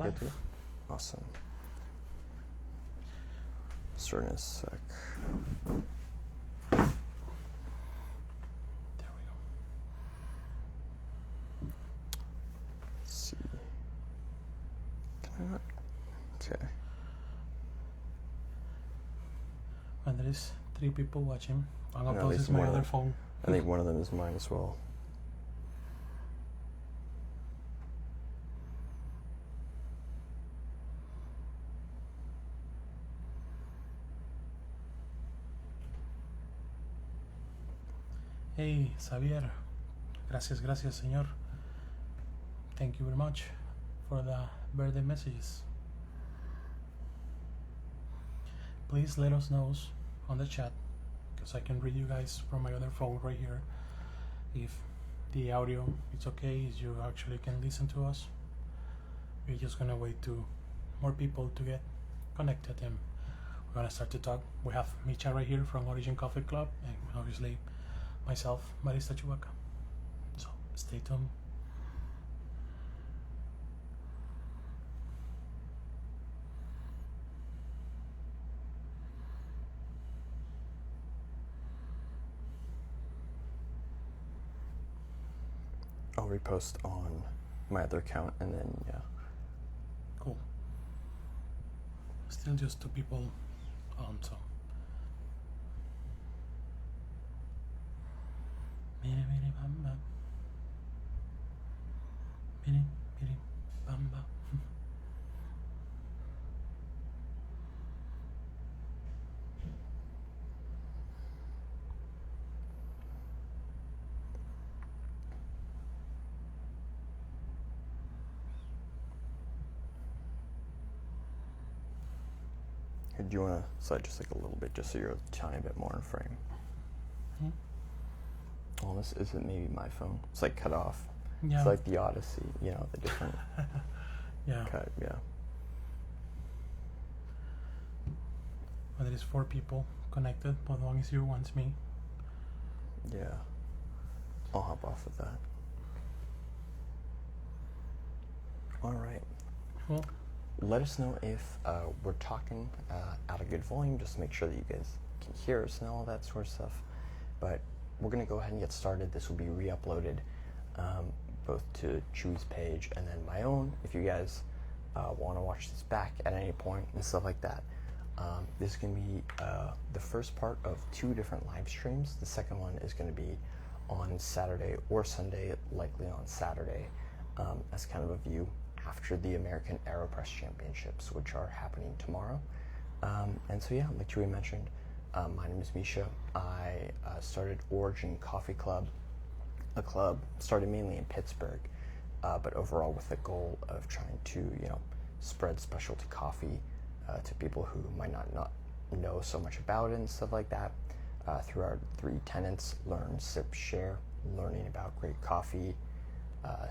good to go? Awesome. Start in a sec. There we go. Let's see. Can I not? Okay. And there is 3 people watching. I'm gonna No, post this my other phone. I think one of them is mine as well. Hey, Xavier. Gracias, señor. Thank you very much for the birthday messages. Please let us know on the chat, because I can read you guys from my other phone right here, if the audio is okay, if you actually can listen to us. We're just gonna wait to more people to get connected, and we're gonna start to talk. We have Misha right here from Origin Coffee Club, and obviously myself, Barista Chewbacca. So stay tuned. I'll repost on my other account and then, yeah. Cool. Still just 2 people on, so. Biri biri bam bam. Biri biri bam bam. Here, do you want to slide just like a little bit, just so you're a tiny bit more in frame? Well, this isn't maybe my phone. It's like cut off. Yeah. It's like the Odyssey, you know, the different Yeah. cut, yeah. Well, there is 4 people connected, but one is you, one's me. Yeah. I'll hop off with that. All right. Well, let us know if we're talking at a good volume, just to make sure that you guys can hear us and all that sort of stuff. But we're going to go ahead and get started. This will be re-uploaded both to Chewy's page and then my own, if you guys want to watch this back at any point and stuff like that. This is going to be the first part of 2 different live streams. The second one is going to be on Saturday or Sunday, likely on Saturday, as kind of a view after the American AeroPress Championships, which are happening tomorrow. And so yeah, like Chewy mentioned, my name is Misha. I started Origin Coffee Club, a club started mainly in Pittsburgh, but overall with the goal of trying to, you know, spread specialty coffee to people who might not know so much about it and stuff like that. Through our 3 tenets: learn, sip, share. Learning about great coffee,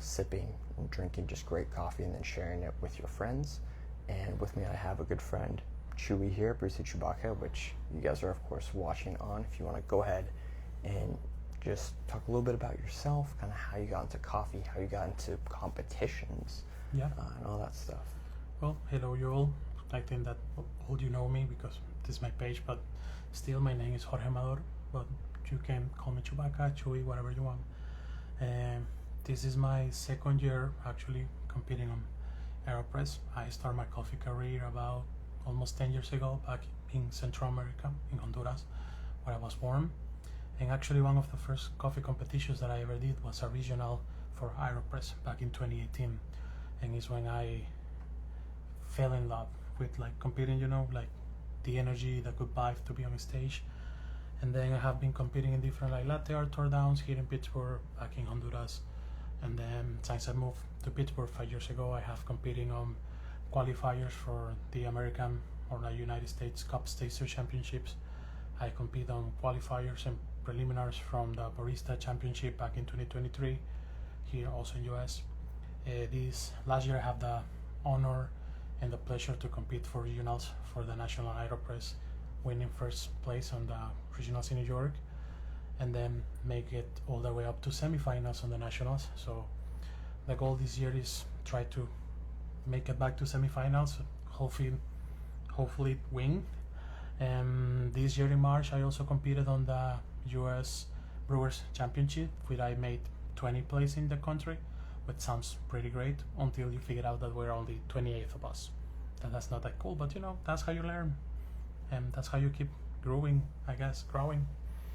sipping and drinking just great coffee, and then sharing it with your friends. And with me I have a good friend, Chewy here, Barista Chewbacca, which you guys are of course watching on. If you want to go ahead and just talk a little bit about yourself, kind of how you got into coffee, how you got into competitions, yeah, and all that stuff. Well, hello you all. I think that all you know me because this is my page, but still my name is Jorge Amador, but you can call me Chewbacca, Chewy, whatever you want. This is my 2nd year actually competing on AeroPress. I started my coffee career about almost 10 years ago back in Central America, in Honduras, where I was born. And actually one of the first coffee competitions that I ever did was a regional for AeroPress back in 2018. And it's when I fell in love with like competing, you know, like the energy, the good vibe to be on stage. And then I have been competing in different like latte art tour downs here in Pittsburgh, back in Honduras. And then since I moved to Pittsburgh 5 years ago, I have competing on qualifiers for the American or the United States Cup Taster Championships. I compete on qualifiers and preliminaries from the Barista Championship back in 2023, here also in US. This last year I have the honor and the pleasure to compete for regionals for the National AeroPress, winning first place on the regionals in New York, and then make it all the way up to semifinals on the nationals. So the goal this year is try to make it back to semifinals. Hopefully win. This year in March, I also competed on the U.S. Brewers Championship, where I made 20 place in the country, which sounds pretty great until you figure out that we're only 28th of us. That's not that cool, but that's how you learn, and that's how you keep growing.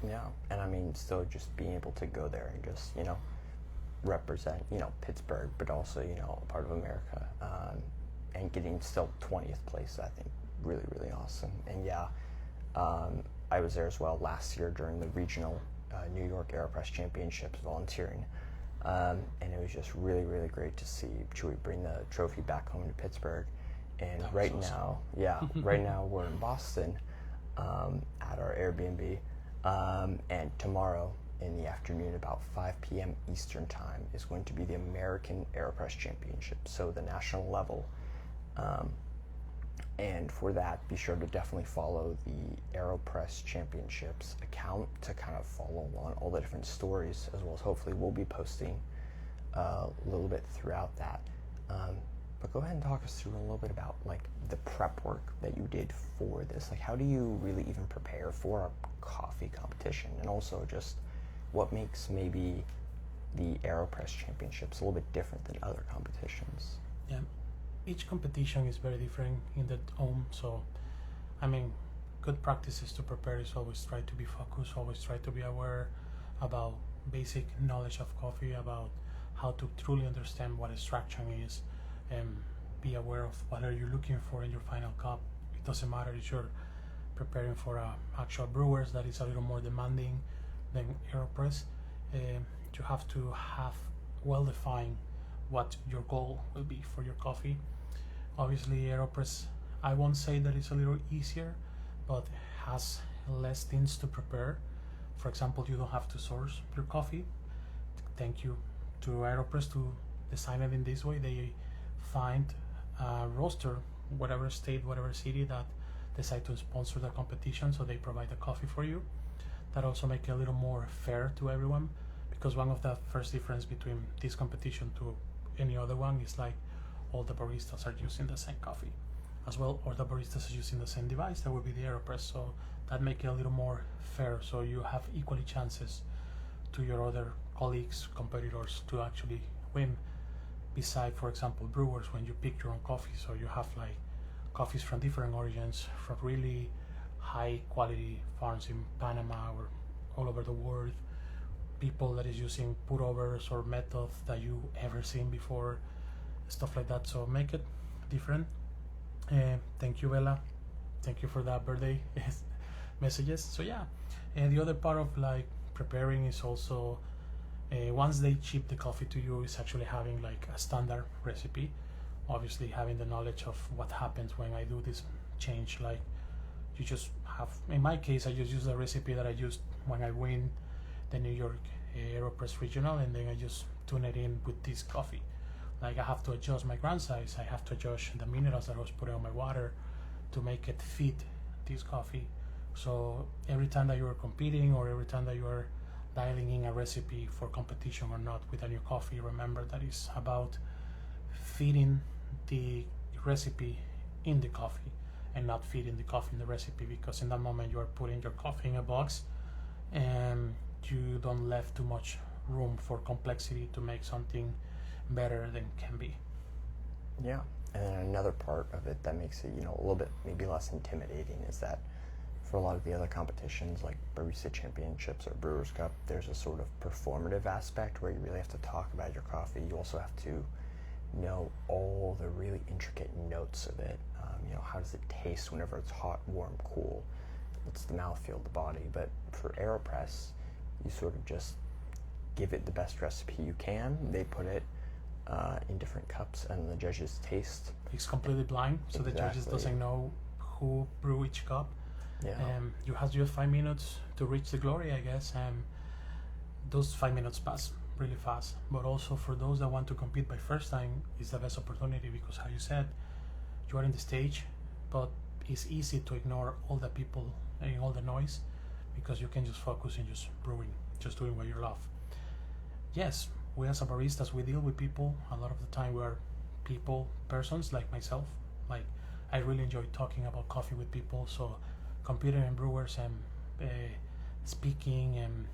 Yeah, and I mean, still just being able to go there and just represent Pittsburgh, but also part of America, and getting still 20th place, I think really, really awesome. And yeah, I was there as well last year during the regional New York AeroPress Championships volunteering, and it was just really, really great to see Chewy bring the trophy back home to Pittsburgh. And right now, right now we're in Boston at our Airbnb, and tomorrow in the afternoon, about 5 p.m. Eastern time, is going to be the American AeroPress Championships, so the national level. And for that, be sure to definitely follow the AeroPress Championships account to kind of follow along all the different stories, as well as hopefully we'll be posting a little bit throughout that. But go ahead and talk us through a little bit about like the prep work that you did for this. Like, how do you really even prepare for a coffee competition, and also just what makes maybe the AeroPress Championships a little bit different than other competitions? Yeah, each competition is very different in their own. So, I mean, good practices to prepare is always try to be focused, always try to be aware about basic knowledge of coffee, about how to truly understand what extraction is, and be aware of what are you looking for in your final cup. It doesn't matter if you're preparing for actual brewers that is a little more demanding than AeroPress. You have to have well defined what your goal will be for your coffee. Obviously AeroPress, I won't say that it's a little easier, but has less things to prepare. For example, you don't have to source your coffee. Thank you to AeroPress to design it in this way. They find a roaster, whatever state, whatever city that decide to sponsor the competition, so they provide the coffee for you. That also make it a little more fair to everyone, because one of the first difference between this competition to any other one is like all the baristas are using the same coffee as well, or the baristas are using the same device, that would be the AeroPress, so that make it a little more fair, so you have equally chances to your other colleagues, competitors, to actually win. Beside, for example, brewers, when you pick your own coffee, so you have like coffees from different origins, from really high quality farms in Panama or all over the world, people that is using pour overs or methods that you ever seen before, stuff like that, so make it different. Thank you, Bella, thank you for that birthday messages. So yeah, and the other part of like preparing is also once they ship the coffee to you, is actually having like a standard recipe, obviously having the knowledge of what happens when I do this change. Like, you just have, in my case, I just use the recipe that I used when I win the New York AeroPress Regional, and then I just tune it in with this coffee. Like, I have to adjust my ground size, I have to adjust the minerals that I was putting on my water to make it fit this coffee. So every time that you are competing, or every time that you are dialing in a recipe for competition or not with a new coffee, remember that it's about feeding the recipe in the coffee and not feeding the coffee in the recipe, because in that moment you are putting your coffee in a box and you don't left too much room for complexity to make something better than can be. Yeah, and then another part of it that makes it a little bit maybe less intimidating is that for a lot of the other competitions like Barista Championships or Brewers Cup, there's a sort of performative aspect where you really have to talk about your coffee. You also have to know all the really intricate notes of it. How does it taste whenever it's hot, warm, cool? What's the mouthfeel, the body? But for AeroPress, you sort of just give it the best recipe you can. They put it in different cups, and the judges taste. It's completely blind, so Exactly. the judges doesn't know who brew each cup. Yeah. You have just 5 minutes to reach the glory, I guess, and those 5 minutes pass really fast. But also for those that want to compete by first time, is the best opportunity, because how you said, you are in the stage, but it's easy to ignore all the people and all the noise, because you can just focus on just brewing, just doing what you love. Yes, we as a baristas, we deal with people. A lot of the time we are people persons like myself. Like I really enjoy talking about coffee with people. So competing and brewers and speaking and